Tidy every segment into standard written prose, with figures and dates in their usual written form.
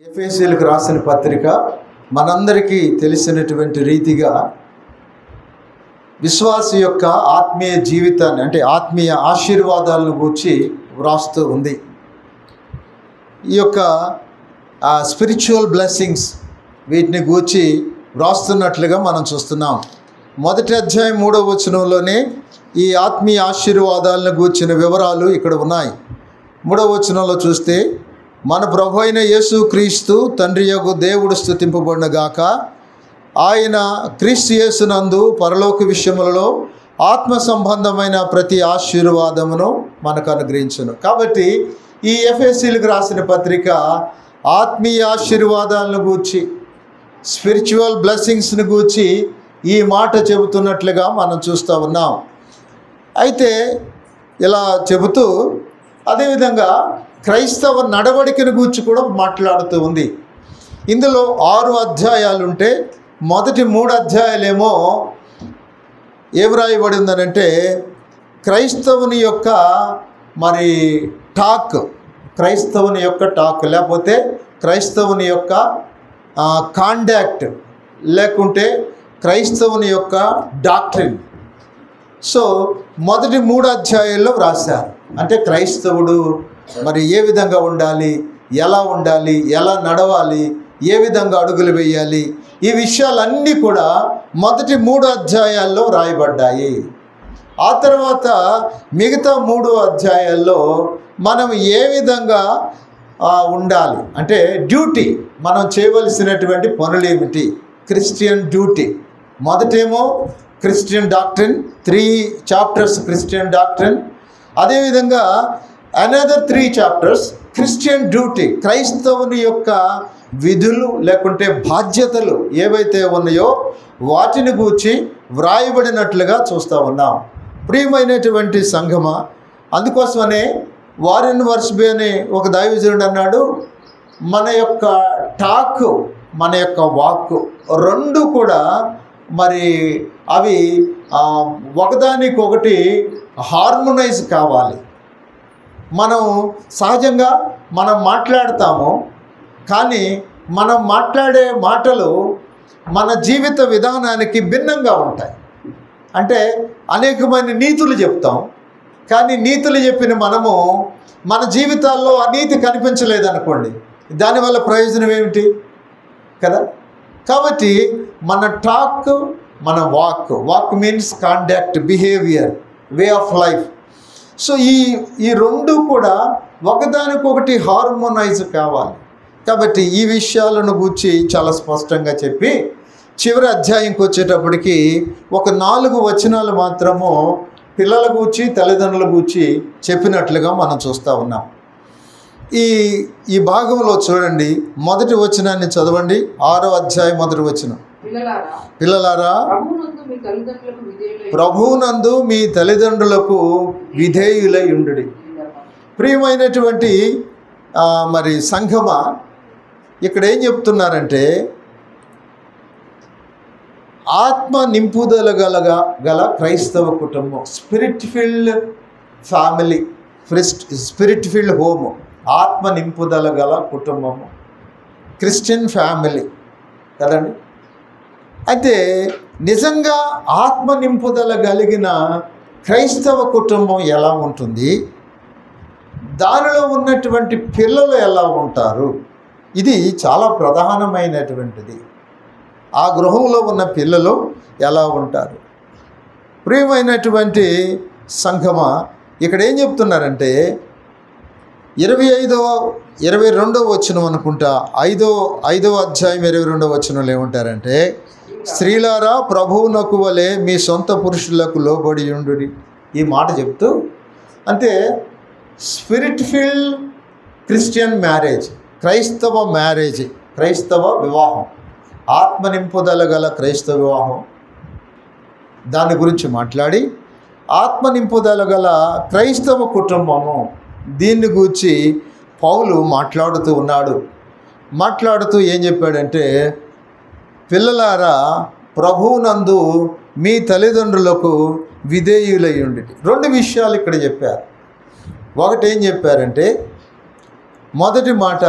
ఎఫెసీయులకు రాసిన పత్రిక మనందరికీ తెలిసినటువంటి రీతిగా విశ్వాసి యొక్క ఆత్మీయ జీవితాన్ని అంటే ఆత్మీయ ఆశీర్వాదాలను గూర్చి వ్రాస్తూ ఉంది. ఈ యొక్క స్పిరిచువల్ బ్లెస్సింగ్స్ వీటిని గూర్చి వ్రాస్తున్నట్లుగా మనం చూస్తున్నాం. మొదటి అధ్యాయం 3వ వచనంలోనే ఈ ఆత్మీయ ఆశీర్వాదాలను గూర్చిన వివరాలు ఇక్కడ ఉన్నాయి. 3వ వచనంలో చూస్తే, మన ప్రభు అయిన యేసు క్రీస్తు తండ్రి యొగు దేవుడు స్తుతింపబడునుగాక. ఆయన క్రీస్తు యేసునందు పరలోక విషయములలో ఆత్మ సంబంధమైన ప్రతి ఆశీర్వాదమును మనకు అనుగ్రహించును. కాబట్టి ఈ ఎఫెసీయులకు రాసిన పత్రిక ఆత్మీయ ఆశీర్వాదాలను గూర్చి, స్పిరిచువల్ బ్లెస్సింగ్స్ని గూర్చి ఈ మాట చెబుతున్నట్లుగా మనం చూస్తూ ఉన్నాం. అయితే ఇలా చెబుతూ అదేవిధంగా క్రైస్తవ నడవడికను గూర్చి కూడా మాట్లాడుతూ ఉంది. ఇందులో 6 అధ్యాయాలు ఉంటే మొదటి 3 అధ్యాయాలేమో ఏం రాయబడి ఉందనంటే క్రైస్తవుని యొక్క క్రైస్తవుని యొక్క టాక్ లేకపోతే క్రైస్తవుని యొక్క కాండాక్ట్ లేకుంటే క్రైస్తవుని యొక్క డాక్ట్రిన్. సో మొదటి 3 అధ్యాయాల్లో వ్రాశారు. అంటే క్రైస్తవుడు ఏ విధంగా ఉండాలి, ఎలా నడవాలి, ఏ విధంగా అడుగులు వేయాలి, ఈ విషయాలన్నీ కూడా మొదటి 3 అధ్యాయాల్లో రాయబడ్డాయి. ఆ తర్వాత మిగతా 3 అధ్యాయాల్లో మనం ఏ విధంగా ఉండాలి అంటే డ్యూటీ, మనం చేయవలసినటువంటి పనులు ఏమిటి, క్రిస్టియన్ డ్యూటీ. మొదటేమో Christian doctrine, 3 chapters Christian doctrine. అదేవిధంగా అనదర్ 3 చాప్టర్స్ క్రిస్టియన్ డ్యూటీ, క్రైస్తవుని యొక్క విధులు లేకుంటే బాధ్యతలు ఏవైతే ఉన్నాయో వాటిని గూర్చి వ్రాయబడినట్లుగా చూస్తూ ఉన్నాం. ప్రియమైనటువంటి సంఘమా, అందుకోసమనే వారెన్ వర్స్బీ అనే ఒక దైవజనుడు అన్నాడు, మన యొక్క టాక్ మన యొక్క వాక్ రెండు కూడా అవి ఒకదానికొకటి హార్మోనైజ్ కావాలి. మనం సహజంగా మాట్లాడతాము, కానీ మనం మాట్లాడే మాటలు మన జీవిత విధానానికి భిన్నంగా ఉంటాయి. అంటే అనేకమైన నీతులు చెప్తాం, కానీ నీతులు చెప్పిన మనము మన జీవితాల్లో ఆ నీతి కనిపించలేదనుకోండి, దానివల్ల ప్రయోజనం ఏమిటి కదా. కాబట్టి మన టాక్, మన walk means conduct, behaviour, way of life. So ఈ రెండు కూడా ఒకదానికొకటి హార్మోనైజ్ కావాలి. కాబట్టి ఈ విషయాలను గూర్చి చాలా స్పష్టంగా చెప్పి చివరి అధ్యాయంకి వచ్చేటప్పటికి ఒక 4 వచనాలు మాత్రము పిల్లల గూర్చి తల్లిదండ్రుల గూర్చి చెప్పినట్లుగా మనం చూస్తూ ఉన్నాం. ఈ భాగంలో చూడండి, మొదటి వచనాన్ని చదవండి. 6వ అధ్యాయం మొదటి వచనం. పిల్లలారా, ప్రభువునందు మీ తల్లిదండ్రులకు విధేయులై ఉండుడి. ప్రియమైనటువంటి సంఘమా, ఇక్కడ ఏం చెప్తున్నారంటే ఆత్మ నింపుదల గల క్రైస్తవ కుటుంబం, spirit field family, spirit field home, ఆత్మ నింపుదల గల కుటుంబము, క్రిస్టియన్ ఫ్యామిలీ కదండి. అయితే నిజంగా ఆత్మ నింపుదల కలిగిన క్రైస్తవ కుటుంబం ఎలా ఉంటుంది, దానిలో ఉన్నటువంటి పిల్లలు ఎలా ఉంటారు, ఇది చాలా ప్రధానమైనటువంటిది. ఆ గృహంలో ఉన్న పిల్లలు ఎలా ఉంటారు. ప్రియమైనటువంటి సంఘమా, ఇక్కడ ఏం చెప్తున్నారంటే 22వ వచనం అనుకుంటా, 5వ అధ్యాయం 22వ వచనంలో ఏమంటారంటే, స్త్రీలారా ప్రభువునకు వలె మీ సొంత పురుషులకు లోబడి ఉండుడి. ఈ మాట చెప్తూ అంటే స్పిరిట్ ఫిల్డ్ క్రిస్టియన్ మ్యారేజ్, క్రైస్తవ వివాహం, ఆత్మ నింపుదల గల క్రైస్తవ వివాహం, దాని గురించి మాట్లాడి ఆత్మ నింపుదల గల క్రైస్తవ కుటుంబము, దీన్ని గూర్చి పౌలు మాట్లాడుతూ ఉన్నాడు. మాట్లాడుతూ ఏం చెప్పాడంటే, పిల్లలారా ప్రభువునందు మీ తల్లిదండ్రులకు విధేయులై ఉండి. 2 విషయాలు ఇక్కడ చెప్పారు. ఒకటి ఏం చెప్పారంటే, మొదటి మాట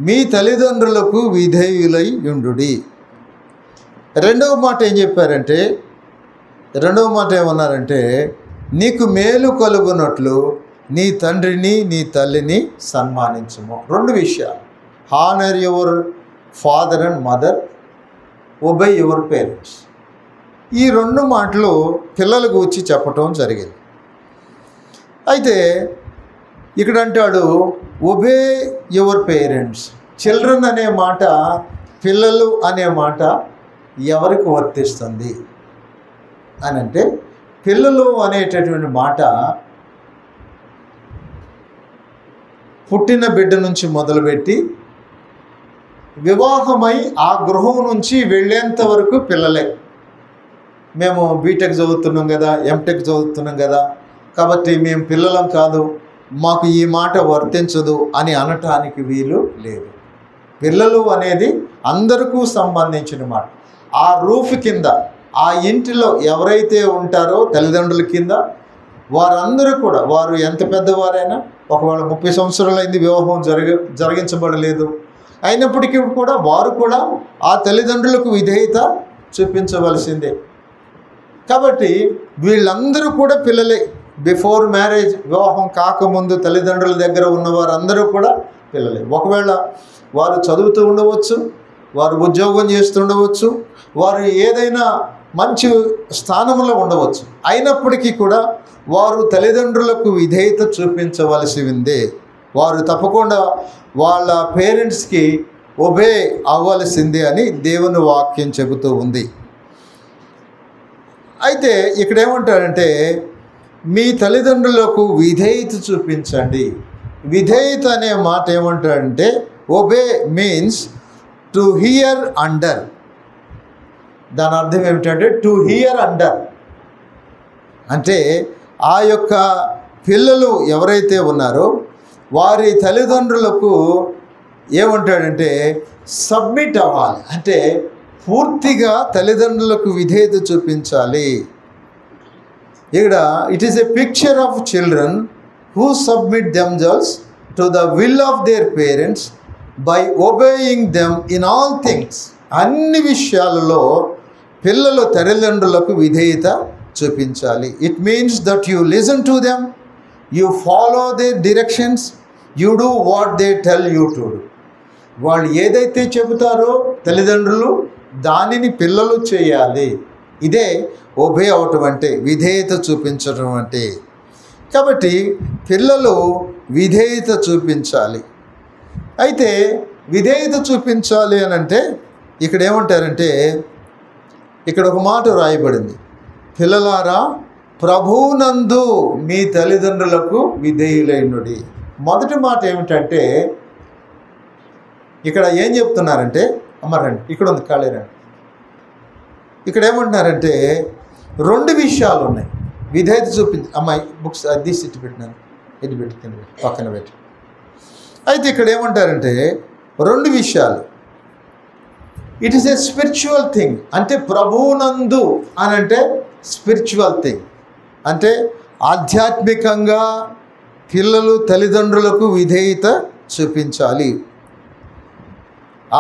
మీ తల్లిదండ్రులకు విధేయులై యుండుడి. రెండవ మాట ఏం చెప్పారంటే, రెండవ మాట ఏమన్నారంటే, నీకు మేలు కలుగునట్లు నీ తండ్రిని నీ తల్లిని సన్మానించుము. రెండు విషయాలు, honour your father and mother, obey your parents. ఈ రెండు మాటలు పిల్లలకు వచ్చి చెప్పటం జరిగింది. అయితే ఇక్కడ అంటాడు ఒబే యువర్ పేరెంట్స్. చిల్డ్రన్ అనే మాట, పిల్లలు అనే మాట ఎవరికి వర్తిస్తుంది అని అంటే, పిల్లలు అనేటటువంటి మాట పుట్టిన బిడ్డ నుంచి మొదలుపెట్టి వివాహమై ఆ గృహం నుంచి వెళ్ళేంత వరకు పిల్లలే. మేము బీటెక్ చదువుతున్నాం కదా, ఎంటెక్ చదువుతున్నాం కదా, కాబట్టి మేము పిల్లలం కాదు, మాకు ఈ మాట వర్తించదు అని అనటానికి వీలు లేదు. పిల్లలు అనేది అందరికీ సంబంధించిన మాట. ఆ రూఫ్ కింద, ఆ ఇంటిలో ఎవరైతే ఉంటారో తల్లిదండ్రుల కింద, వారందరూ కూడా, వారు ఎంత పెద్దవారైనా, ఒకవేళ 30 సంవత్సరాలు అయింది వివాహం జరిగించబడలేదు, అయినప్పటికీ కూడా వారు కూడా ఆ తల్లిదండ్రులకు విధేయత చూపించవలసిందే. కాబట్టి వీళ్ళందరూ కూడా పిల్లలే. బిఫోర్ మ్యారేజ్, వివాహం కాకముందు తల్లిదండ్రుల దగ్గర ఉన్న వారందరూ కూడా పిల్లలే. ఒకవేళ వారు చదువుతూ ఉండవచ్చు, వారు ఉద్యోగం చేస్తుండవచ్చు, వారు ఏదైనా మంచి స్థానంలో ఉండవచ్చు, అయినప్పటికీ కూడా వారు తల్లిదండ్రులకు విధేయత చూపించవలసి ఉందే. వారు తప్పకుండా వాళ్ళ పేరెంట్స్కి ఒబే అవ్వాల్సిందే అని దేవుని వాక్యం చెబుతూ ఉంది. అయితే ఇక్కడ ఏమంటారంటే, మీ తల్లిదండ్రులకు విధేయత చూపించండి. విధేయత అనే మాట ఏమంటారంటే, obey means to hear under. దాని అర్థం ఏమిటంటే టు హియర్ అండర్ అంటే ఆ యొక్క పిల్లలు ఎవరైతే ఉన్నారో వారి తల్లిదండ్రులకు ఏమంటాడంటే సబ్మిట్ అవ్వాలి, అంటే పూర్తిగా తల్లిదండ్రులకు విధేయత చూపించాలి. ఇక్కడ it is a picture of children who submit themselves to the will of their parents by obeying them in all things. అన్ని విషయాలలో పిల్లలు తల్లిదండ్రులకు విధేయత చూపించాలి. It means that you listen to them, you follow their directions, you do what they tell you to do. వాళ్ళు ఏదైతే చెబుతారో తల్లిదండ్రులు దానిని పిల్లలు చేయాలి. ఇదే ఒబే అవటం అంటే, విధేయత చూపించడం అంటే. కాబట్టి పిల్లలు విధేయత చూపించాలి. అయితే విధేయత చూపించాలి అని అంటే ఇక్కడ ఏమంటారంటే, ఇక్కడ ఒక మాట రాయబడింది, పిల్లలారా ప్రభువునందు మీ తల్లిదండ్రులకు విధేయులైనడి. మొదటి మాట ఏమిటంటే, ఇక్కడ ఏం చెప్తున్నారంటే, అమ్మారండి ఇక్కడ ఉంది ఖాళీరండి, ఇక్కడ ఏమంటున్నారంటే రెండు విషయాలు ఉన్నాయి. విధేయత చూపించి అమ్మాయి బుక్స్ అది ఇటు పెట్టినాను, ఇది పెట్టి కింద పక్కన పెట్టి. అయితే ఇక్కడ ఏమంటారంటే రెండు విషయాలు. It is a spiritual thing, అంటే ప్రభువునందు అని అంటే స్పిరిచువల్ థింగ్, అంటే ఆధ్యాత్మికంగా పిల్లలు తల్లిదండ్రులకు విధేయత చూపించాలి.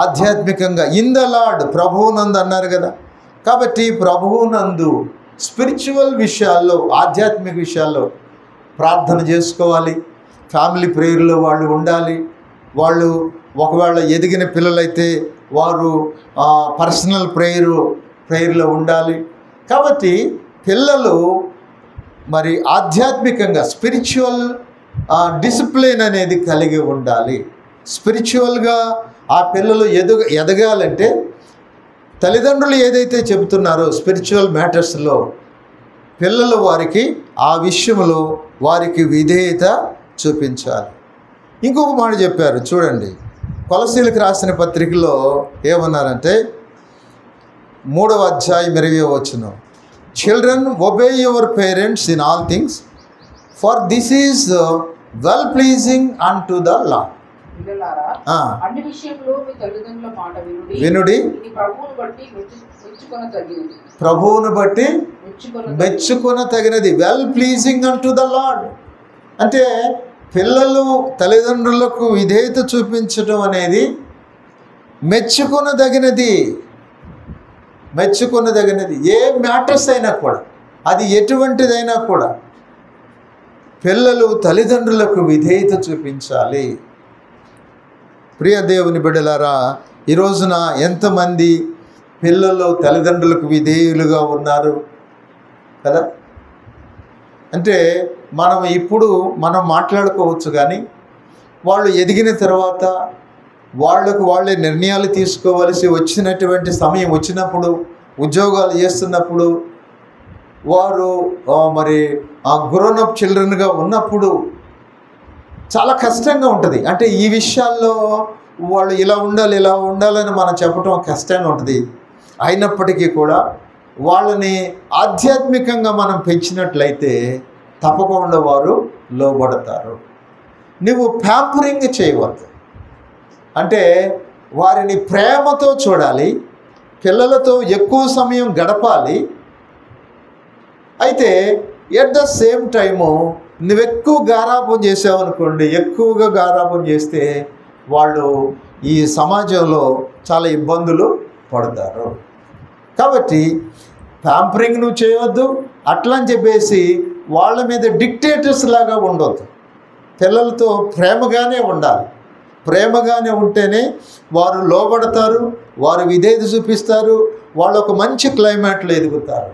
ఆధ్యాత్మికంగా ఇన్ ద లార్డ్, ప్రభువునందు అన్నారు కదా, కాబట్టి ప్రభువునందు స్పిరిచువల్ విషయాల్లో, ఆధ్యాత్మిక విషయాల్లో ప్రార్థన చేసుకోవాలి. ఫ్యామిలీ ప్రేయర్లో వాళ్ళు ఉండాలి. వాళ్ళు ఒకవేళ ఎదిగిన పిల్లలైతే వారు పర్సనల్ ప్రేయర్లో ఉండాలి. కాబట్టి పిల్లలు మరి ఆధ్యాత్మికంగా స్పిరిచువల్ డిసిప్లిన్ అనేది కలిగి ఉండాలి. స్పిరిచువల్గా ఆ పిల్లలు ఎదగాలంటే తల్లిదండ్రులు ఏదైతే చెబుతున్నారో స్పిరిచువల్ మ్యాటర్స్లో పిల్లలు వారికి ఆ విషయంలో వారికి విధేయత చూపించాలి. ఇంకొక మాట చెప్పారు చూడండి, కొలసీలకు రాసిన పత్రికలో ఏమన్నారంటే 3వ అధ్యాయం 20వ వచనం, children obey your parents in all things for this is well pleasing unto the Lord. వినుడి, ప్రభువును బట్టి మెచ్చుకొన తగినది. Well pleasing unto the Lord అంటే పిల్లలు తల్లిదండ్రులకు విధేయత చూపించడం అనేది మెచ్చుకొనదగినది. ఏ మ్యాటర్స్ అయినా కూడా, అది ఎటువంటిదైనా కూడా పిల్లలు తల్లిదండ్రులకు విధేయత చూపించాలి. ప్రియ దేవుని బిడ్డలారా, ఈ రోజున ఎంతమంది పిల్లలు తల్లిదండ్రులకు విధేయులుగా ఉన్నారు కదా? అంటే మనం మాట్లాడుకోవచ్చు, కానీ వాళ్ళు ఎదిగిన తర్వాత వాళ్ళే నిర్ణయాలు తీసుకోవలసి వచ్చినటువంటి సమయం వచ్చినప్పుడు, ఉద్యోగాలు చేస్తున్నప్పుడు, వారు మరి ఆ గ్రోన్ అప్ చిల్డ్రన్గా ఉన్నప్పుడు చాలా కష్టంగా ఉంటుంది. అంటే ఈ విషయాల్లో వాళ్ళు ఇలా ఉండాలని మనం చెప్పడం కష్టంగా ఉంటుంది. అయినప్పటికీ కూడా వాళ్ళని ఆధ్యాత్మికంగా మనం పెంచినట్లయితే తప్పకుండా వారు లోబడతారు. నువ్వు ప్యాంపరింగ్ చేయవద్దు, అంటే వారిని ప్రేమతో చూడాలి, పిల్లలతో ఎక్కువ సమయం గడపాలి. అయితే ఎట్ ద సేమ్ టైము నువ్వు ఎక్కువ గారాబం చేసావనుకోండి, ఎక్కువగా గారాబం చేస్తే వాళ్ళు ఈ సమాజంలో చాలా ఇబ్బందులు పడతారు. కాబట్టి ప్యాంపరింగ్ నువ్వు చేయవద్దు, అట్లా అని చెప్పేసి వాళ్ళ మీద డిక్టేటర్స్ లాగా ఉండొద్దు. పిల్లలతో ప్రేమగానే ఉండాలి. ప్రేమగానే ఉంటేనే వారు లోబడతారు, వారు విధేయత చూపిస్తారు, వాళ్ళు ఒక మంచి క్లైమేట్లో ఎదుగుతారు.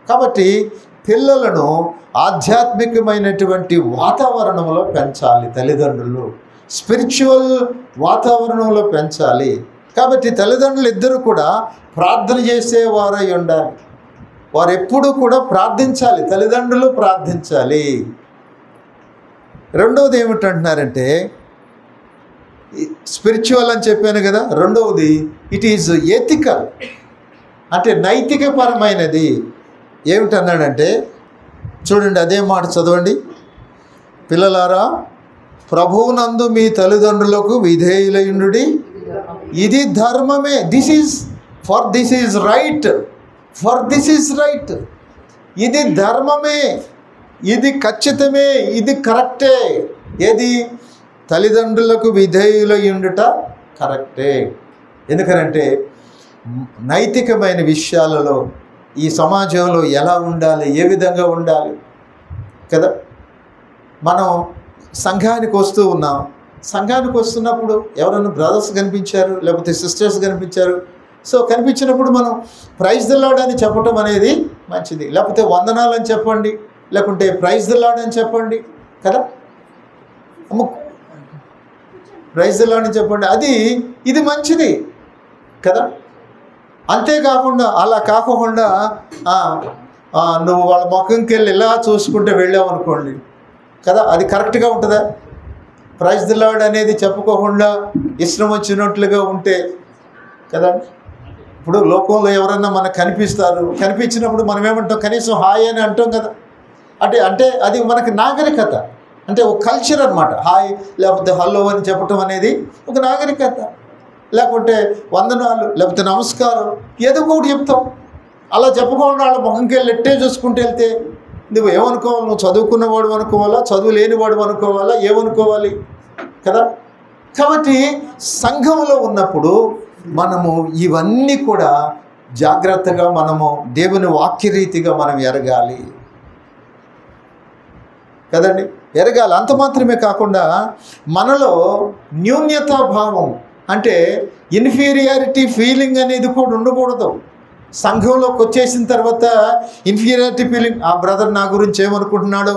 కాబట్టి పిల్లలను ఆధ్యాత్మికమైనటువంటి వాతావరణంలో పెంచాలి. తల్లిదండ్రులు స్పిరిచువల్ వాతావరణంలో పెంచాలి. కాబట్టి తల్లిదండ్రులు ఇద్దరు కూడా ప్రార్థన చేసేవారై ఉండాలి. వారు ఎప్పుడూ కూడా ప్రార్థించాలి, తల్లిదండ్రులు ప్రార్థించాలి. రెండవది ఏమిటంటున్నారంటే, స్పిరిచువల్ అని చెప్పాను కదా. రెండవది ఇట్ ఈజ్ ఎథికల్, అంటే నైతికపరమైనది. ఏమిటన్నాడంటే చూడండి, అదే మాట చదవండి. పిల్లలారా, ప్రభువునందు మీ తల్లిదండ్రులకు విధేయులయుండుడి, ఇది ధర్మమే. This is right. ఇది ధర్మమే, ఇది ఖచ్చితమే, ఇది కరెక్టే. ఏది? తల్లిదండ్రులకు విధేయులయుండుట కరెక్టే. ఎందుకనంటే నైతికమైన విషయాలలో ఈ సమాజంలో ఎలా ఉండాలి, ఏ విధంగా ఉండాలి కదా. మనం సంఘానికి వస్తూ ఉన్నాం. సంఘానికి వస్తున్నప్పుడు ఎవరైనా బ్రదర్స్ కనిపించారు, లేకపోతే సిస్టర్స్ కనిపించారు. సో కనిపించినప్పుడు మనం ప్రైజ్ ది లార్డ్ అని చెప్పటం అనేది మంచిది. లేకపోతే వందనాలు అని చెప్పండి, లేకుంటే ప్రైజ్ ది లార్డ్ అని చెప్పండి కదా. ప్రైజ్ ది లార్డ్ అని చెప్పండి, ఇది మంచిది కదా. అంతేకాకుండా అలా కాకుండా నువ్వు వాళ్ళ ముఖంకి వెళ్ళి ఇలా చూసుకుంటే వెళ్ళావు అనుకోండి కదా, అది కరెక్ట్గా ఉంటుందా? ప్రైజ్ ది లార్డ్ అనేది చెప్పుకోకుండా ఇష్టం వచ్చినట్లుగా ఉంటే కదా. ఇప్పుడు లోకంలో ఎవరన్నా మనకు కనిపించినప్పుడు మనం ఏమంటాం? కనీసం హాయ్ అని అంటాం కదా. అంటే అది మనకి నాగరికత, అంటే ఒక కల్చర్ అనమాట. హాయ్ లేకపోతే హలో అని చెప్పటం అనేది ఒక నాగరికత. లేకుంటే వందనాలు, లేకపోతే నమస్కారం, ఏదో ఒకటి చెప్తాం. అలా చెప్పకుండా వాళ్ళ ముఖంకి వెళ్ళి ఎట్టే చూసుకుంటూ వెళ్తే నువ్వు ఏమనుకోవాలి? నువ్వు చదువుకున్నవాడు అనుకోవాలా, చదువు లేనివాడు అనుకోవాలా, ఏమనుకోవాలి కదా. కాబట్టి సంఘంలో ఉన్నప్పుడు మనము ఇవన్నీ కూడా జాగ్రత్తగా మనము దేవుని వాక్యరీతిగా మనం ఎరగాలి కదండి. ఎరగాలి. అంత మాత్రమే కాకుండా మనలో న్యూన్యతాభావం, అంటే ఇన్ఫీరియారిటీ ఫీలింగ్ అనేది కూడా ఉండకూడదు. సంఘంలోకి వచ్చేసిన తర్వాత ఇన్ఫీరియారిటీ ఫీలింగ్, ఆ బ్రదర్ నా గురించి ఏమనుకుంటున్నాడో,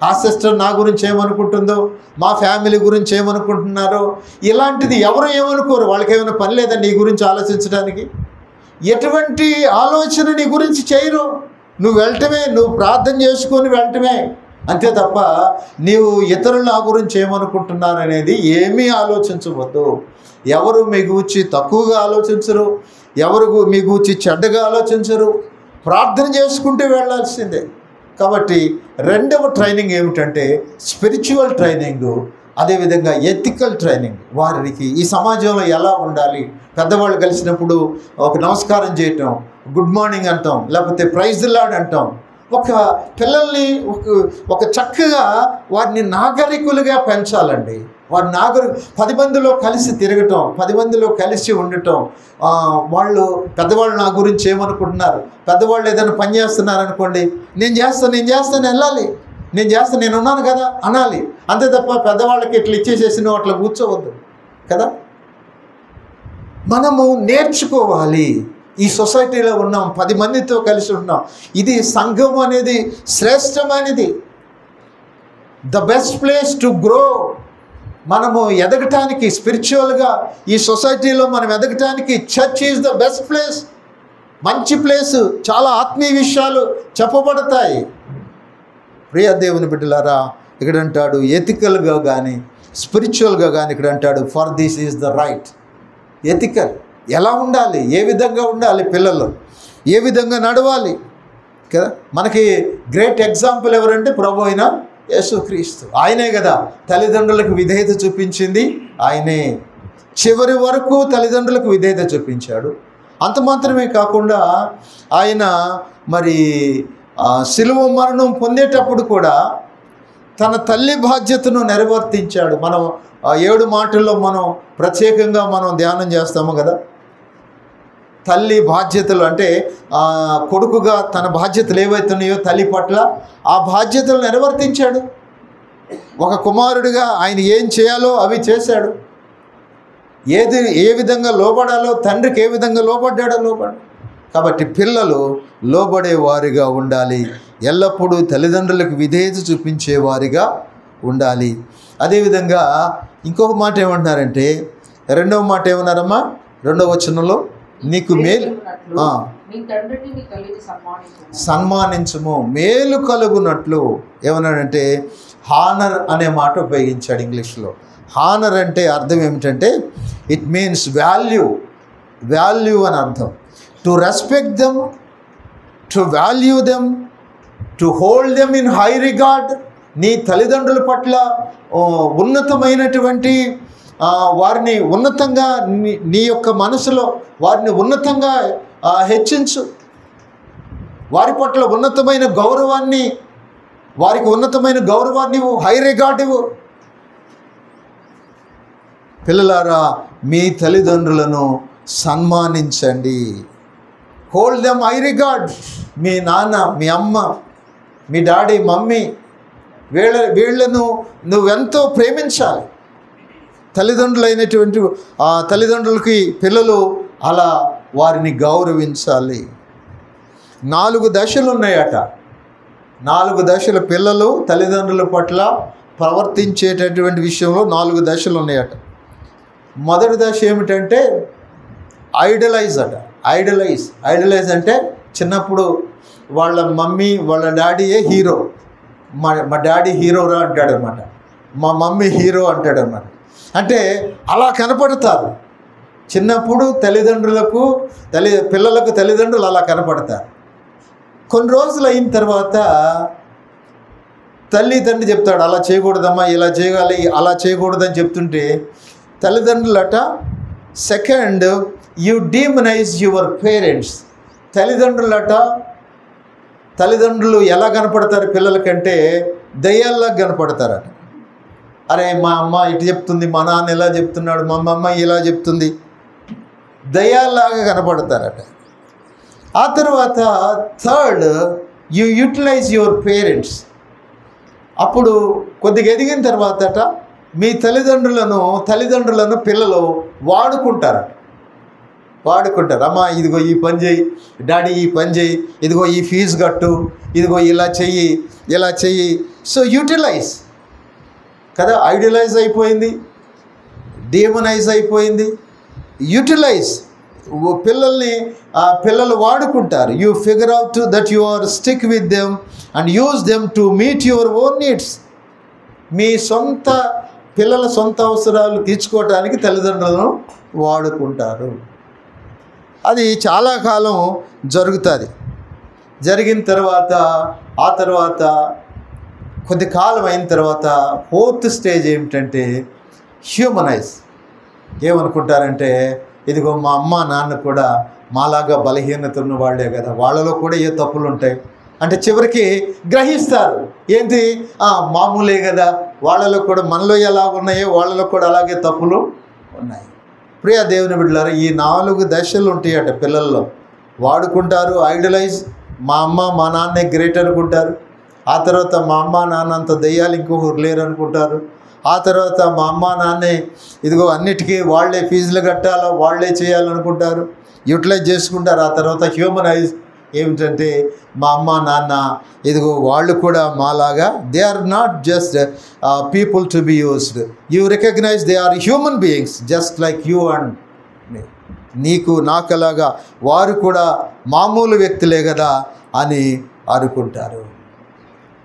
ఆ సిస్టర్ నా గురించి ఏమనుకుంటుందో, మా ఫ్యామిలీ గురించి ఏమనుకుంటున్నారో, ఇలాంటిది ఎవరు ఏమనుకోరు. వాళ్ళకి ఏమైనా పని లేదా నీ గురించి ఆలోచించడానికి? ఎటువంటి ఆలోచన నీ గురించి చేయరు. నువ్వు వెళ్ళటమే, నువ్వు ప్రార్థన చేసుకొని వెళ్ళటమే, అంతే తప్ప నీవు ఇతరులు నా గురించి ఏమనుకుంటున్నారు అనేది ఏమీ ఆలోచించవద్దు. ఎవరు మీ గూర్చి తక్కువగా ఆలోచించరు, ఎవరు మీ గూర్చి చెడ్డగా ఆలోచించరు. ప్రార్థన చేసుకుంటూ వెళ్ళాల్సిందే. కాబట్టి రెండవ ట్రైనింగ్ ఏమిటంటే స్పిరిచువల్ ట్రైనింగు, అదేవిధంగా ఎథికల్ ట్రైనింగ్. వారికి ఈ సమాజంలో ఎలా ఉండాలి, పెద్దవాళ్ళు కలిసినప్పుడు ఒక నమస్కారం చేయటం, గుడ్ మార్నింగ్ అంటాం, లేకపోతే ప్రైజ్ ది లార్డ్ అంటాం, ఒక పిల్లల్ని ఒక చక్కగా వారిని నాగరికులుగా పెంచాలండి. వారి 10 మందిలో కలిసి తిరగటం, 10 మందిలో కలిసి ఉండటం. వాళ్ళు పెద్దవాళ్ళు నా గురించి ఏమనుకుంటున్నారు, పెద్దవాళ్ళు ఏదైనా పని చేస్తున్నారు అనుకోండి, నేను చేస్తాను వెళ్ళాలి, నేను ఉన్నాను కదా అనాలి. అంతే తప్ప పెద్దవాళ్ళకి ఇట్లా ఇచ్చేసేసి నువ్వు అట్లా కూర్చోవద్దు కదా. మనము నేర్చుకోవాలి. ఈ సొసైటీలో ఉన్నాం, 10 మందితో కలిసి ఉన్నాం. ఇది సంఘం అనేది శ్రేష్టమైనది, the best place to grow. మనము ఎదగటానికి స్పిరిచువల్గా ఈ సొసైటీలో మనం ఎదగటానికి church is the best place, మంచి ప్లేసు. చాలా ఆత్మీయ విషయాలు చెప్పబడతాయి. ప్రియ దేవుని బిడ్డలారా, ఇక్కడ అంటాడు ఎథికల్గా కానీ స్పిరిచువల్గా కానీ ఇక్కడ అంటాడు for this is the right. Ethical ఎలా ఉండాలి, ఏ విధంగా ఉండాలి, పిల్లలు ఏ విధంగా నడవాలి కదా. మనకి గ్రేట్ ఎగ్జాంపుల్ ఎవరంటే ప్రభు అయిన యేసుక్రీస్తు. ఆయనే కదా తల్లిదండ్రులకు విధేయత చూపించింది, ఆయనే చివరి వరకు తల్లిదండ్రులకు విధేయత చూపించాడు. అంత మాత్రమే కాకుండా ఆయన మరి శిలువ మరణం పొందేటప్పుడు కూడా తన తల్లి బాధ్యతను నెరవేర్తించాడు. మనం 7 మాటల్లో మనం ప్రత్యేకంగా మనం ధ్యానం చేస్తాము కదా. తల్లి బాధ్యతలు అంటే కొడుకుగా తన బాధ్యతలు ఏవైతున్నాయో తల్లి పట్ల ఆ బాధ్యతలు నెరవేర్తించాడు. ఒక కుమారుడిగా ఆయన ఏం చేయాలో అవి చేశాడు. ఏ విధంగా లోబడాలో, తండ్రికి ఏ విధంగా లోబడ్డాడో లోబడ్డాడు. కాబట్టి పిల్లలు లోబడే వారిగా ఉండాలి, ఎల్లప్పుడూ తల్లిదండ్రులకు విధేయత చూపించేవారిగా ఉండాలి. అదేవిధంగా ఇంకొక మాట ఏమంటున్నారంటే, 2వ మాట ఏమన్నారమ్మా, 2వ వచనంలో నీకు మేలు సన్మానించుము, మేలు కలుగునట్లు ఏమన్నాడంటే హానర్ అనే మాట ఉపయోగించాడు ఇంగ్లీష్లో. హానర్ అంటే అర్థం ఏమిటంటే ఇట్ మీన్స్ వాల్యూ అని అర్థం. To respect them, to value them, to hold them in high regard. నీ తల్లిదండ్రుల పట్ల ఉన్నతమైనటువంటి వారిని ఉన్నతంగా నీ యొక్క మనసులో వారిని ఉన్నతంగా హెచ్చించు. వారి పట్ల ఉన్నతమైన గౌరవాన్ని, వారికి ఉన్నతమైన గౌరవాన్ని ఇవ్వు, హై రిగార్డ్ ఇవ్వు. పిల్లలారా, మీ తల్లిదండ్రులను సన్మానించండి. Hold them high regard. మీ నాన్న, మీ అమ్మ, మీ డాడీ, మమ్మీ వీళ్ళను నువ్వెంతో ప్రేమించాలి. తల్లిదండ్రులైనటువంటి ఆ తల్లిదండ్రులకి పిల్లలు అలా వారిని గౌరవించాలి. 4 దశలు ఉన్నాయట. 4 దశలు పిల్లలు తల్లిదండ్రుల పట్ల ప్రవర్తించేటటువంటి విషయంలో 4 దశలు ఉన్నాయట. మొదటి దశ ఏమిటంటే ఐడలైజ్ అట. ఐడలైజ్ అంటే చిన్నప్పుడు వాళ్ళ మమ్మీ వాళ్ళ డాడీయే హీరో. మా డాడీ హీరోరా అంటాడనమాట, మా మమ్మీ హీరో అంటాడనమాట. అంటే అలా కనపడతారు చిన్నప్పుడు పిల్లలకు తల్లిదండ్రులు అలా కనపడతారు. కొన్ని రోజులు అయిన తర్వాత తండ్రి చెప్తాడు, అలా చేయకూడదమ్మా, ఇలా చేయాలి, అలా చేయకూడదని చెప్తుంటే తల్లిదండ్రులట సెకండ్ యు డీమనైజ్ యువర్ పేరెంట్స్. తల్లిదండ్రులు ఎలా కనపడతారు పిల్లలకంటే దయ్యాల్లా కనపడతారట. అరే మా అమ్మ ఇటు చెప్తుంది, మా నాన్న ఇలా చెప్తున్నాడు, మా అమ్మ ఇలా చెప్తుంది, దయ్యాల్లాగా కనపడతారట. ఆ తర్వాత third you utilise your parents. అప్పుడు కొద్దిగా ఎదిగిన తర్వాతట మీ తల్లిదండ్రులను పిల్లలు వాడుకుంటారట. అమ్మా ఇదిగో ఈ పని చేయి, డాడీ ఈ పని చేయి, ఇదిగో ఈ ఫీజు కట్టు, ఇదిగో ఇలా చెయ్యి. సో యూటిలైజ్ కదా. ఐడియలైజ్ అయిపోయింది, డీమనైజ్ అయిపోయింది. యూటిలైజ్ పిల్లలు వాడుకుంటారు. You figure out that you are stick with them and use them to meet your own needs. మీ పిల్లల సొంత అవసరాలు తీర్చుకోవటానికి తల్లిదండ్రులను వాడుకుంటారు. అది చాలా కాలం జరుగుతుంది. జరిగిన తర్వాత ఆ తర్వాత కొద్ది కాలం అయిన తర్వాత 4th స్టేజ్ ఏమిటంటే హ్యూమనైజ్. ఏమనుకుంటారంటే ఇదిగో మా అమ్మ నాన్న కూడా మాలాగా బలహీనత ఉన్న వాళ్ళే కదా, వాళ్ళలో కూడా ఏ తప్పులు ఉంటాయి అంటే చివరికి గ్రహిస్తారు. ఏంటి, మామూలే కదా, వాళ్ళలో కూడా మనలో ఎలా ఉన్నాయో వాళ్ళలో కూడా అలాగే తప్పులు ఉన్నాయి. ప్రియ దేవుని బిడ్డలారా, ఈ 4 దశలు ఉంటాయట పిల్లల్లో. వాడుకుంటారు, ఐడలైజ్, మా అమ్మ మా నాన్నే గ్రేట్ అనుకుంటారు. ఆ తర్వాత మా అమ్మ నాన్న అంత దెయ్యాలు ఇంకొకరు లేరు అనుకుంటారు. ఆ తర్వాత మా అమ్మ నాన్నే ఇదిగో అన్నిటికీ వాళ్ళే ఫీజులు కట్టాలో వాళ్ళే చేయాలనుకుంటారు, యూటిలైజ్ చేసుకుంటారు. ఆ తర్వాత హ్యూమనైజ్, ఏమిటంటే మా అమ్మ నాన్న ఇదిగో వాళ్ళు కూడా మాలాగా, they are not just people to be used, you recognize they are human beings just like you and me. నీకు నాకలాగా వారు కూడా మామూలు వ్యక్తులే కదా అని అనుకుంటారు.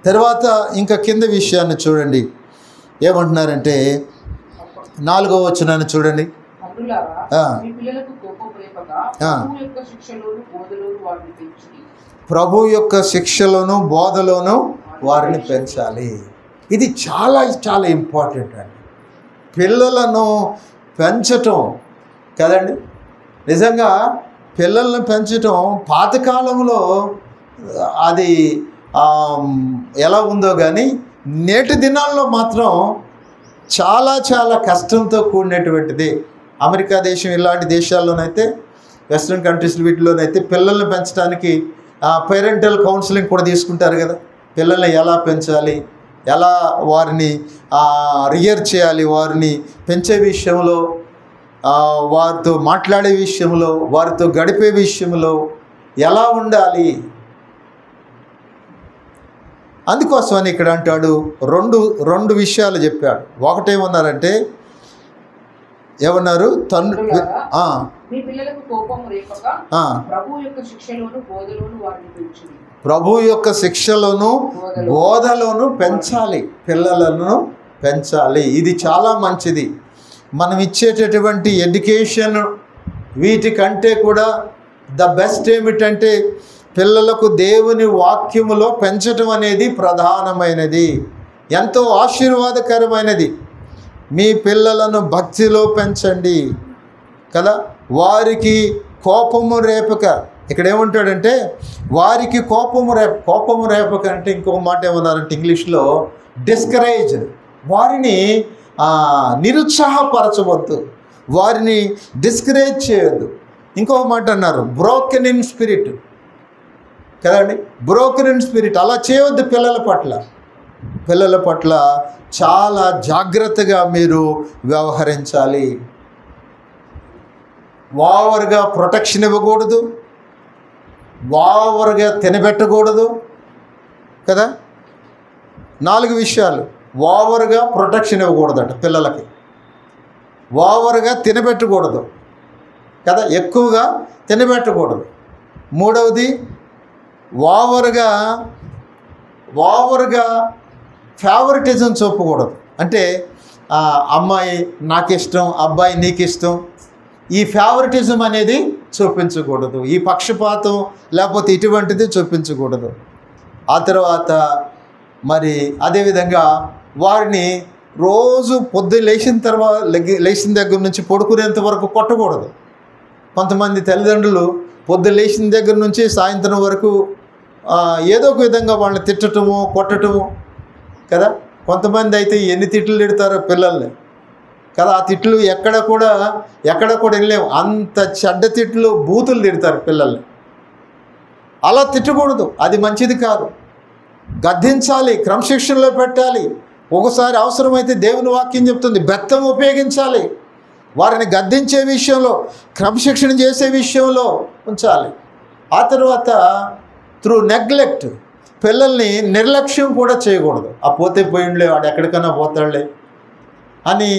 తర్వాత ఇంకా కింద విషయాన్ని చూడండి, ఏమంటున్నారంటే 4వ వచనాన్ని చూడండి. ప్రభు యొక్క శిక్షలోను బోధలోను వారిని పెంచాలి. ఇది చాలా చాలా ఇంపార్టెంట్ అండి. పిల్లలను పెంచటం కదండి, నిజంగా పిల్లలను పెంచటం పాతకాలంలో అది ఎలా ఉందో కానీ నేటి దినాల్లో మాత్రం చాలా చాలా కష్టంతో కూడినటువంటిది. అమెరికా దేశం ఇలాంటి దేశాల్లోనైతే, వెస్ట్రన్ కంట్రీస్ వీటిలోనైతే పిల్లల్ని పెంచడానికి పేరెంటల్ కౌన్సిలింగ్ కూడా తీసుకుంటారు కదా. పిల్లల్ని ఎలా పెంచాలి, ఎలా వారిని రియర్ చేయాలి, వారిని పెంచే విషయంలో, వారితో మాట్లాడే విషయంలో, వారితో గడిపే విషయంలో ఎలా ఉండాలి. అందుకోసమని ఇక్కడ అంటాడు, రెండు విషయాలు చెప్పాడు. ఒకటేమన్నారంటే, ఏమన్నారు, ప్రభు యొక్క శిక్షలోను బోధలోను పెంచాలి, పిల్లలను పెంచాలి. ఇది చాలా మంచిది. మనం ఇచ్చేటటువంటి ఎడ్యుకేషన్ వీటికంటే కూడా ద బెస్ట్ ఏమిటంటే పిల్లలకు దేవుని వాక్యములో పెంచటం అనేది ప్రధానమైనది, ఎంతో ఆశీర్వాదకరమైనది. మీ పిల్లలను భక్తిలో పెంచండి కదా, వారికి కోపము రేపక. ఇక్కడ ఏమంటాడంటే వారికి కోపము రేపక అంటే ఇంకొక మాట ఏమన్నారంటే ఇంగ్లీష్లో డిస్కరేజ్, వారిని నిరుత్సాహపరచవద్దు, వారిని డిస్కరేజ్ చేయొద్దు. ఇంకొక మాట అన్నారు, బ్రోకెన్ ఇన్ స్పిరిట్ కదండి, బ్రోకెన్ ఇన్ స్పిరిట్. అలా చేయవద్దు. పిల్లల పట్ల చాలా జాగ్రత్తగా మీరు వ్యవహరించాలి. ఓవర్గా ప్రొటెక్షన్ ఇవ్వకూడదు, ఓవర్గా తినబెట్టకూడదు కదా. 4 విషయాలు. ఓవర్గా ప్రొటెక్షన్ ఇవ్వకూడదట పిల్లలకి, ఓవర్గా తినబెట్టకూడదు కదా, ఎక్కువగా తినబెట్టకూడదు. 3వది, ఓవర్గా ఫేవరెటిజం చూపకూడదు. అంటే అమ్మాయి నాకు ఇష్టం, అబ్బాయి నీకు ఇష్టం, ఈ ఫేవరెటిజం అనేది చూపించకూడదు. ఈ పక్షపాతం లేకపోతే ఇటువంటిది చూపించకూడదు. ఆ తర్వాత మరి అదేవిధంగా వారిని రోజు పొద్దున్న లేచిన దగ్గర నుంచి పడుకునేంత వరకు కొట్టకూడదు. కొంతమంది తల్లిదండ్రులు పొద్దున్న లేచిన దగ్గర నుంచి సాయంత్రం వరకు ఏదో ఒక విధంగా వాళ్ళని తిట్టటము, కొట్టటము కదా. కొంతమంది అయితే ఎన్ని తిట్లు తిడతారో పిల్లల్ని కదా. ఆ తిట్లు ఎక్కడ కూడా వెళ్ళలేము, అంత చెడ్డ తిట్లు, బూతులు తిడతారు పిల్లల్ని. అలా తిట్టకూడదు, అది మంచిది కాదు. గద్దించాలి, క్రమశిక్షణలో పెట్టాలి. ఒకసారి అవసరమైతే దేవుని వాక్యం చెప్తుంది బెత్తం ఉపయోగించాలి. వారిని గద్దించే విషయంలో, క్రమశిక్షణ చేసే విషయంలో ఉంచాలి. ఆ తర్వాత త్రూ నెగ్లెక్ట్, పిల్లల్ని నిర్లక్ష్యం కూడా చేయకూడదు. పోతే పోయిండ్లే, వాడు ఎక్కడికైనా పోతాడులే అని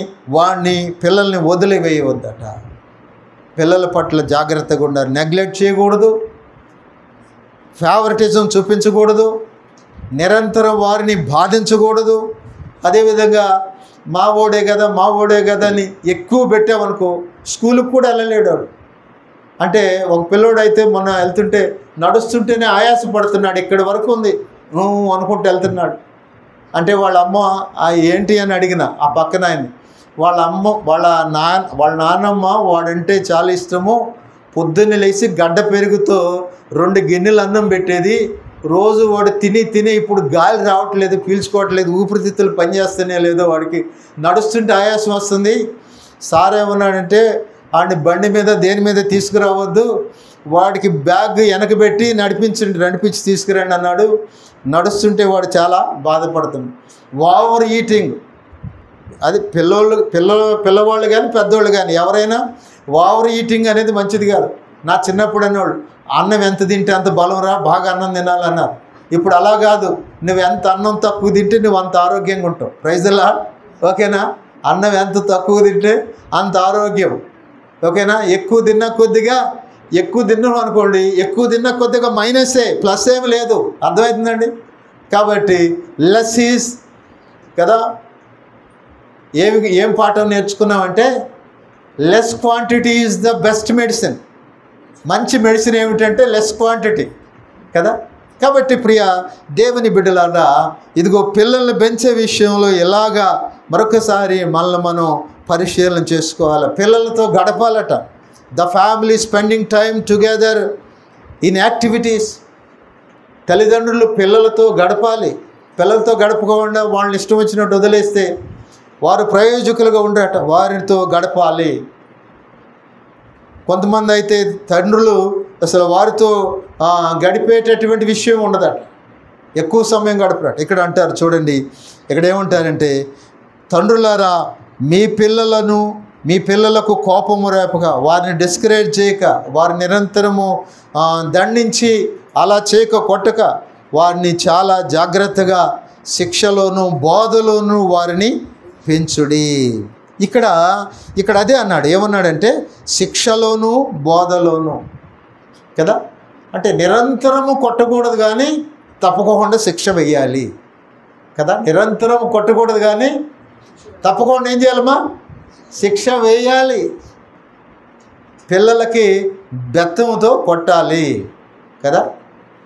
పిల్లల్ని వదిలివేయవద్దట. పిల్లల పట్ల జాగ్రత్తగా ఉండాలి. నెగ్లెక్ట్ చేయకూడదు, ఫేవరెటిజం చూపించకూడదు, నిరంతరం వారిని బాధించకూడదు. అదేవిధంగా మా ఓడే కదా అని ఎక్కువ పెట్టామనుకో స్కూల్కి కూడా వెళ్ళలేడు. అంటే ఒక పిల్లోడైతే మొన్న వెళ్తుంటే నడుస్తుంటేనే ఆయాసపడుతున్నాడు, ఇక్కడి వరకు ఉంది అనుకుంటూ వెళ్తున్నాడు. అంటే వాళ్ళ అమ్మ ఏంటి అని అడిగిన ఆ పక్కన ఆయన్ని, వాళ్ళ నాన్నమ్మ వాడంటే చాలా ఇష్టము, పొద్దున్నే లేచి గడ్డ పెరుగుతో 2 గిన్నెలు అన్నం పెట్టేది, రోజు వాడు తిని ఇప్పుడు గాలి రావట్లేదు, పీల్చుకోవట్లేదు, ఊపిరితిత్తులు పనిచేస్తూనే లేదో, వాడికి నడుస్తుంటే ఆయాసం వస్తుంది. సార్ ఏమన్నాడంటే వాడిని బండి మీద దేని మీద తీసుకురావద్దు, వాడికి బ్యాగ్ వెనకబెట్టి నడిపించి తీసుకురండి అన్నాడు. నడుస్తుంటే వాడు చాలా బాధపడుతుంది. ఓవర్ ఈటింగ్, అది పిల్లవాళ్ళు కానీ పెద్దవాళ్ళు కానీ ఎవరైనా ఓవర్ ఈటింగ్ అనేది మంచిది కాదు. నా చిన్నప్పుడు అనేవాళ్ళు అన్నం ఎంత తింటే అంత బలం రా, బాగా అన్నం తినాలన్నారు. ఇప్పుడు అలా కాదు, నువ్వు ఎంత అన్నం తక్కువ తింటే నువ్వు అంత ఆరోగ్యంగా ఉంటావు. Praise the Lord. ఓకేనా? అన్నం ఎంత తక్కువ తింటే అంత ఆరోగ్యం. ఓకేనా? ఎక్కువ తిన్నాం అనుకోండి, ఎక్కువ తిన్న కొద్దిగా మైనసే, ప్లస్ ఏమి లేదు. అర్థమవుతుందండి? కాబట్టి లెస్ ఈజ్ కదా. ఏం పాఠం నేర్చుకున్నామంటే less quantity is the best medicine. మంచి మెడిసిన్ ఏమిటంటే లెస్ క్వాంటిటీ కదా. కాబట్టి ప్రియ దేవుని బిడ్డలారా, ఇదిగో పిల్లల్ని పెంచే విషయంలో ఎలాగా మరొకసారి మనం పరిశీలన చేసుకోవాలి. పిల్లలతో గడపాలట. The family spending time together in activities. తల్లిదండ్రులు పిల్లలతో గడపాలి. పిల్లలతో గడపకుండా వాళ్ళని ఇష్టం వచ్చినట్టు వదిలేస్తే వారు ప్రయోజకులుగా ఉండరట. వారితో గడపాలి. కొంతమంది అయితే తండ్రులు అసలు వారితో గడిపేటటువంటి విషయం ఉండదట, ఎక్కువ సమయం గడపరట. ఇక్కడ అంటారు చూడండి, ఇక్కడ ఏమంటారంటే, తండ్రులారా మీ పిల్లలకు కోపము రేపక, వారిని డిస్కరేజ్ చేయక, వారిని నిరంతరము దండించి అలా చేయక కొట్టక, వారిని చాలా జాగ్రత్తగా శిక్షలోను బోధలోను వారిని పెంచుడి. ఇక్కడ అదే అన్నాడు. ఏమన్నాడంటే శిక్షలోను బోధలోను కదా. అంటే నిరంతరము కొట్టకూడదు కానీ తప్పకుండా శిక్ష వెయ్యాలి కదా. నిరంతరం కొట్టకూడదు కానీ తప్పకుండా ఏం చేయాలమ్మా? శిక్ష వేయాలి. పిల్లలకి బెత్తంతో కొట్టాలి కదా.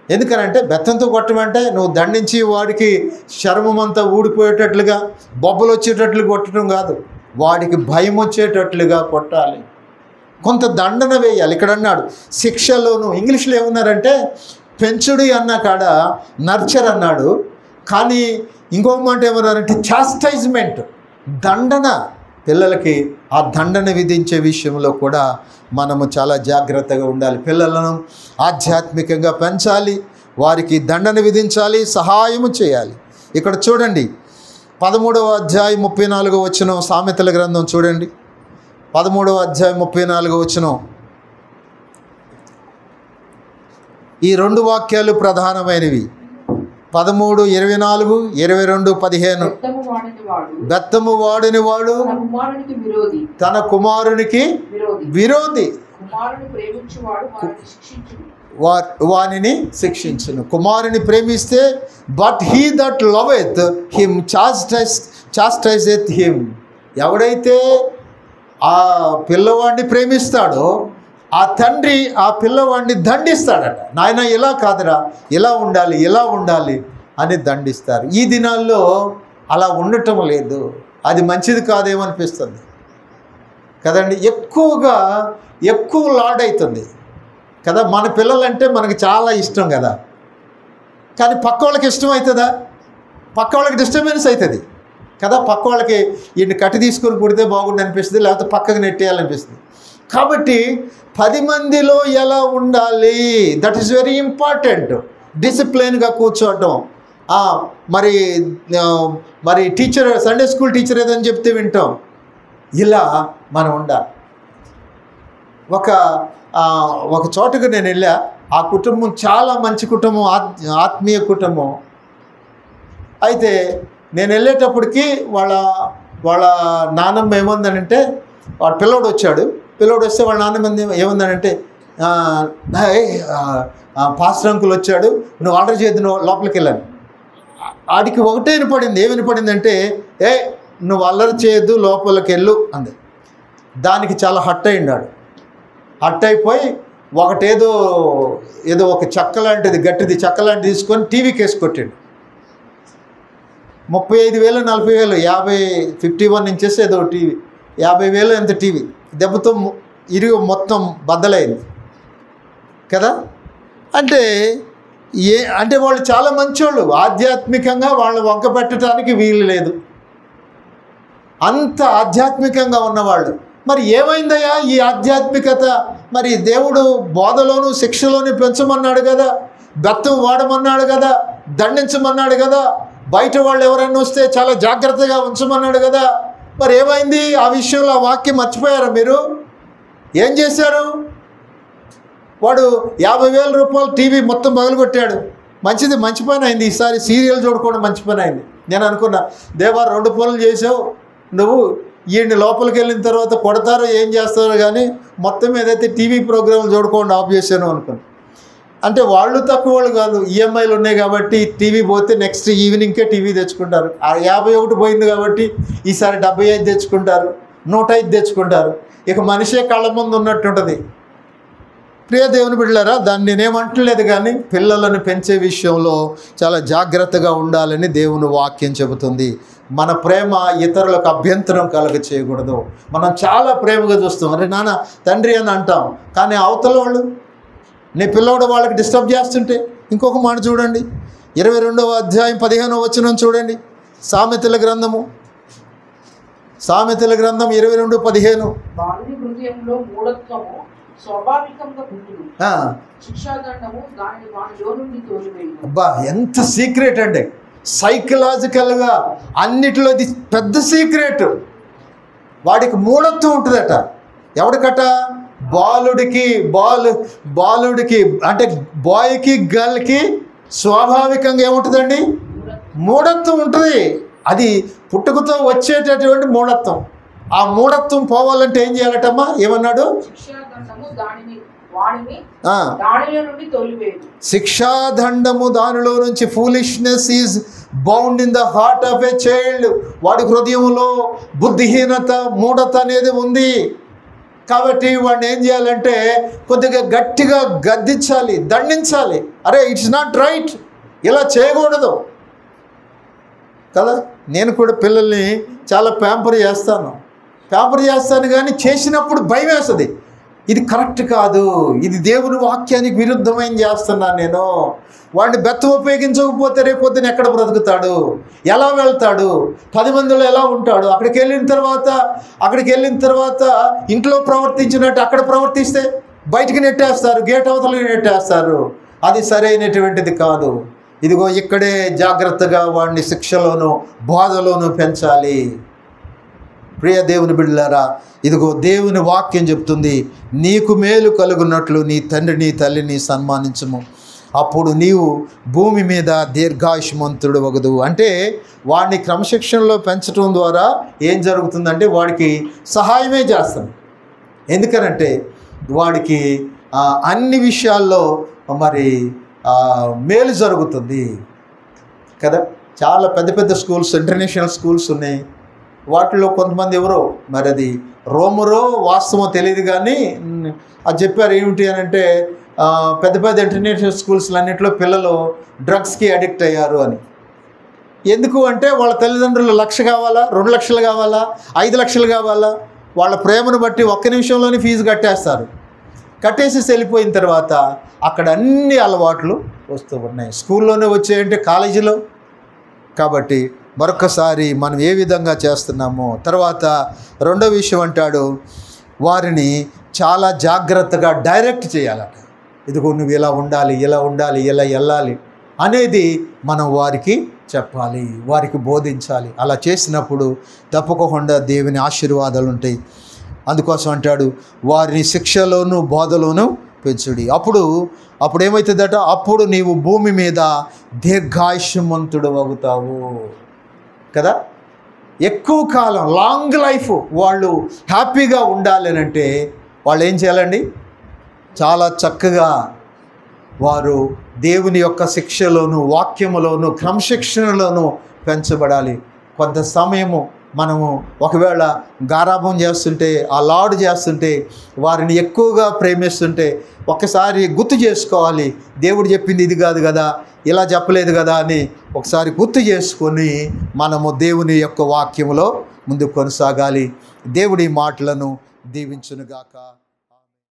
ఎందుకనంటే బెత్తంతో కొట్టమంటే నువ్వు దండించి వాడికి చర్మం అంతా ఊడిపోయేటట్లుగా బొబ్బలు వచ్చేటట్లు కొట్టడం కాదు, వాడికి భయం వచ్చేటట్లుగా కొట్టాలి. కొంత దండన వేయాలి. ఇక్కడ అన్నాడు శిక్షలోను. ఇంగ్లీష్లో ఏమన్నారంటే పెంచుడి అన్న కాడ నర్చర్ అన్నాడు, కానీ ఇంకో మాట ఏమన్నారంటే చాస్టైజ్మెంట్, దండన. పిల్లలకి ఆ దండన విధించే విషయంలో కూడా మనము చాలా జాగ్రత్తగా ఉండాలి. పిల్లలను ఆధ్యాత్మికంగా పెంచాలి, వారికి దండన విధించాలి, సహాయము చేయాలి. ఇక్కడ చూడండి 13వ అధ్యాయం 34వ వచనం, సామెతల గ్రంథం చూడండి 13వ అధ్యాయం 34వ వచనం. ఈ రెండు వాక్యాలు ప్రధానమైనవి. 13, 24, 22, 15. బెత్తము వాడిని వాడు తన కుమారునికి విరోధి, వానిని శిక్షించును. కుమారుని ప్రేమిస్తే but he that loveth him chastiseth him. ఎవడైతే ఆ పిల్లవాడిని ప్రేమిస్తాడో ఆ తండ్రి ఆ పిల్లవాడిని దండిస్తాడట. నాయన ఇలా కాదురా, ఇలా ఉండాలి అని దండిస్తారు. ఈ దినాల్లో అలా ఉండటం లేదు. అది మంచిది కాదేమనిపిస్తుంది కదండి. ఎక్కువ లాడ్ అవుతుంది కదా. మన పిల్లలంటే మనకి చాలా ఇష్టం కదా, కానీ పక్క వాళ్ళకి ఇష్టం అవుతుందా? పక్క వాళ్ళకి డిస్టర్బెన్స్ అవుతుంది కదా. పక్క వాళ్ళకి ఈయన్ని కట్టి తీసుకొని పుడితే బాగుండి అనిపిస్తుంది, లేకపోతే పక్కకు నెట్టేయాలనిపిస్తుంది. కాబట్టి 10 మందిలో ఎలా ఉండాలి, దట్ ఈస్ వెరీ ఇంపార్టెంట్. డిసిప్లిన్గా కూర్చోవటం. మరి టీచర్, సండే స్కూల్ టీచర్ ఏదని చెప్తే వింటాం. ఇలా మనం ఉండాలి. ఒక చోటుకు నేను వెళ్ళా. ఆ కుటుంబం చాలా మంచి కుటుంబం, ఆత్మీయ కుటుంబం. అయితే నేను వెళ్ళేటప్పటికి వాళ్ళ నాన్నమ్మ ఏముందనంటే, వాడు పిల్లోడు వచ్చాడు. పిల్లోడు వస్తే వాళ్ళ నాన్నమ్మ ఏముందనంటే, పాస్టర్ అంకుల్ వచ్చాడు, నువ్వు ఆర్డర్ చేయద్దు, నువ్వు లోపలికి వెళ్ళాను. ఆడికి ఒకటే వినపడింది. ఏమి వినపడిందంటే, నువ్వు అల్లరి చేయొద్దు, లోపలికి వెళ్ళు అంది. దానికి చాలా హట్ అయ్యాడు. హట్ అయిపోయి ఏదో ఒక చెక్క లాంటిది, గట్టిది చెక్క లాంటిది తీసుకొని టీవీకి వేసి కొట్టాడు. 35,000 40,000 51 ఇంచెస్ ఏదో టీవీ, 50,000 ఎంత టీవీ. దెబ్బతో మొత్తం బద్దలైంది కదా. అంటే అంటే వాళ్ళు చాలా మంచోళ్ళు, ఆధ్యాత్మికంగా వాళ్ళ వంక పెట్టడానికి వీలు లేదు, అంత ఆధ్యాత్మికంగా ఉన్నవాళ్ళు. మరి ఏమైందయ్యా ఈ ఆధ్యాత్మికత? మరి దేవుడు బోధలోను శిక్షలోను పెంచమన్నాడు కదా, బెత్తం వాడమన్నాడు కదా, దండించమన్నాడు కదా, బయట వాళ్ళు ఎవరైనా వస్తే చాలా జాగ్రత్తగా ఉంచమన్నాడు కదా. మరి ఏమైంది? ఆ విషయంలో ఆ వాక్యం మర్చిపోయారా మీరు? ఏం చేశారు? వాడు 50,000 రూపాయలు టీవీ మొత్తం పగలగొట్టాడు. మంచిది, మంచి పని అయింది. ఈసారి సీరియల్ చూడుకోవడం మంచి పని అయింది. నేను అనుకున్నా, దేవా 2 పనులు చేసావు నువ్వు, ఈయన్ని లోపలికి వెళ్ళిన తర్వాత కొడతారో ఏం చేస్తారో కానీ మొత్తం ఏదైతే టీవీ ప్రోగ్రాంలు చూడుకోండి ఆఫ్ చేశాను అనుకున్నాను. అంటే వాళ్ళు తక్కువ వాళ్ళు కాదు, ఈఎంఐలు ఉన్నాయి కాబట్టి టీవీ పోతే నెక్స్ట్ ఈవినింగ్కే టీవీ తెచ్చుకుంటారు. ఆ 51 పోయింది కాబట్టి ఈసారి 75 తెచ్చుకుంటారు, 105 తెచ్చుకుంటారు. ఇక మనిషే కళ్ళ ముందు ఉన్నట్టుంటుంది. ప్రియ దేవుని బిడ్డలారా, దాన్ని నేనేమంటలేదు, కానీ పిల్లలను పెంచే విషయంలో చాలా జాగ్రత్తగా ఉండాలని దేవుని వాక్యం చెబుతుంది. మన ప్రేమ ఇతరులకు అభ్యంతరం కలగ చేయకూడదు. మనం చాలా ప్రేమగా చూస్తాం, అరే నాన్న తండ్రి అని అంటాం, కానీ అవతల వాళ్ళు నీ పిల్లవాడు వాళ్ళకి డిస్టర్బ్ చేస్తుంటే. ఇంకొక మాట చూడండి, 22వ అధ్యాయం 15వ వచనం చూడండి. సామెతల గ్రంథం 22:15. బాలుని హృదయంలో మూఢత్వము స్వాభావికంగా పుట్టును, శిక్షాదండము దానిని వానిలో నుండి తోలివేయును. అబ్బా, ఎంత సీక్రెట్ అండి! సైకలాజికల్గా అన్నిటిలో ఇది పెద్ద సీక్రెట్. వాడికి మూఢత్వం ఉంటుందట. ఎవడికట? బాలుడికి అంటే బాయ్కి గర్ల్కి స్వాభావికంగా ఏముంటుందండి? మూఢత్వం ఉంటుంది. అది పుట్టుకతో వచ్చేటటువంటి మూఢత్వం. ఆ మూఢత్వం పోవాలంటే ఏం చేయాలటమ్మా? ఏమన్నాడు? శిక్షాదండము దానిలో నుంచి. Foolishness is bound in the heart of a child. వాడి హృదయంలో బుద్ధిహీనత, మూఢత అనేది ఉంది. కాబట్టి వాడిని ఏం చేయాలంటే కొద్దిగా గట్టిగా గద్దించాలి, దండించాలి. అరే ఇట్స్ నాట్ రైట్, ఇలా చేయకూడదు కదా. నేను కూడా పిల్లల్ని చాలా ప్యాంపర్ చేస్తాను కానీ చేసినప్పుడు భయం వేస్తుంది. ఇది కరెక్ట్ కాదు, ఇది దేవుని వాక్యానికి విరుద్ధమైన చేస్తున్నాను నేను. వాడిని బెత్తం ఉపయోగించకపోతే రేపొద్దున ఎక్కడ బ్రతుకుతాడు, ఎలా వెళ్తాడు, 10 మందిలో ఎలా ఉంటాడు? అక్కడికి వెళ్ళిన తర్వాత ఇంట్లో ప్రవర్తించినట్టు అక్కడ ప్రవర్తిస్తే బయటికి నెట్టేస్తారు, గేట్ అవతలకి నెట్టేస్తారు. అది సరైనటువంటిది కాదు. ఇదిగో ఇక్కడే జాగ్రత్తగా వాడిని శిక్షలోను బోధలోను పెంచాలి. ప్రియ దేవుని బిడ్డలారా, ఇదిగో దేవుని వాక్యం చెప్తుంది, నీకు మేలు కలుగున్నట్లు నీ తండ్రి నీ తల్లిని సన్మానించము, అప్పుడు నీవు భూమి మీద దీర్ఘాయుష్మంతుడు వగదు. అంటే వాడిని క్రమశిక్షణలో పెంచడం ద్వారా ఏం జరుగుతుందంటే వాడికి సహాయమే చేస్తాం. ఎందుకనంటే వాడికి అన్ని విషయాల్లో మరి మేలు జరుగుతుంది కదా. చాలా పెద్ద పెద్ద స్కూల్స్, ఇంటర్నేషనల్ స్కూల్స్ ఉన్నాయి. వాటిలో కొంతమంది ఎవరో మరి అది రోమరో వాస్తవమో తెలియదు, కానీ అది చెప్పారు ఏమిటి అని అంటే పెద్ద పెద్ద ఇంటర్నేషనల్ స్కూల్స్లో అన్నింటిలో పిల్లలు డ్రగ్స్కి అడిక్ట్ అయ్యారు అని. ఎందుకు అంటే వాళ్ళ తల్లిదండ్రులు 1,00,000 కావాలా, 2 లక్షలు కావాలా, 5 లక్షలు కావాలా, వాళ్ళ ప్రేమను బట్టి 1 నిమిషంలోనే ఫీజు కట్టేస్తారు. కట్టేసి వెళ్ళిపోయిన తర్వాత అక్కడ అన్ని అలవాట్లు వస్తూ ఉన్నాయి. స్కూల్లోనే వచ్చాయంటే కాలేజీలో. కాబట్టి మరొకసారి మనం ఏ విధంగా చేస్తున్నామో. తర్వాత రెండో విషయం అంటాడు, వారిని చాలా జాగ్రత్తగా డైరెక్ట్ చేయాలట. ఇదిగో నువ్వు ఇలా ఉండాలి, ఇలా వెళ్ళాలి అనేది మనం వారికి చెప్పాలి, వారికి బోధించాలి. అలా చేసినప్పుడు తప్పకుండా దేవుని ఆశీర్వాదాలు ఉంటాయి. అందుకోసం అంటాడు, వారిని శిక్షలోను బోధలోను పెంచుడి. అప్పుడు ఏమవుతుందట? అప్పుడు నీవు భూమి మీద దీర్ఘాయుష్మంతుడు అవుతావు కదా. ఎక్కువ కాలం, లాంగ్ లైఫ్ వాళ్ళు హ్యాపీగా ఉండాలి అని అంటే వాళ్ళు ఏం చేయాలండి? చాలా చక్కగా వారు దేవుని యొక్క శిక్షలోను వాక్యములోను క్రమశిక్షణలోను పెంచబడాలి. కొంత సమయము మనము ఒకవేళ గారాభం చేస్తుంటే, ఆ లాడు చేస్తుంటే, వారిని ఎక్కువగా ప్రేమిస్తుంటే ఒక్కసారి గుర్తు చేసుకోవాలి, దేవుడు చెప్పింది ఇది కాదు కదా, ఇలా చెప్పలేదు కదా అని ఒకసారి గుర్తు చేసుకొని మనము దేవుని యొక్క వాక్యములో ముందుకు కొనసాగాలి. దేవుడి మాటలను దీవించునుగాక.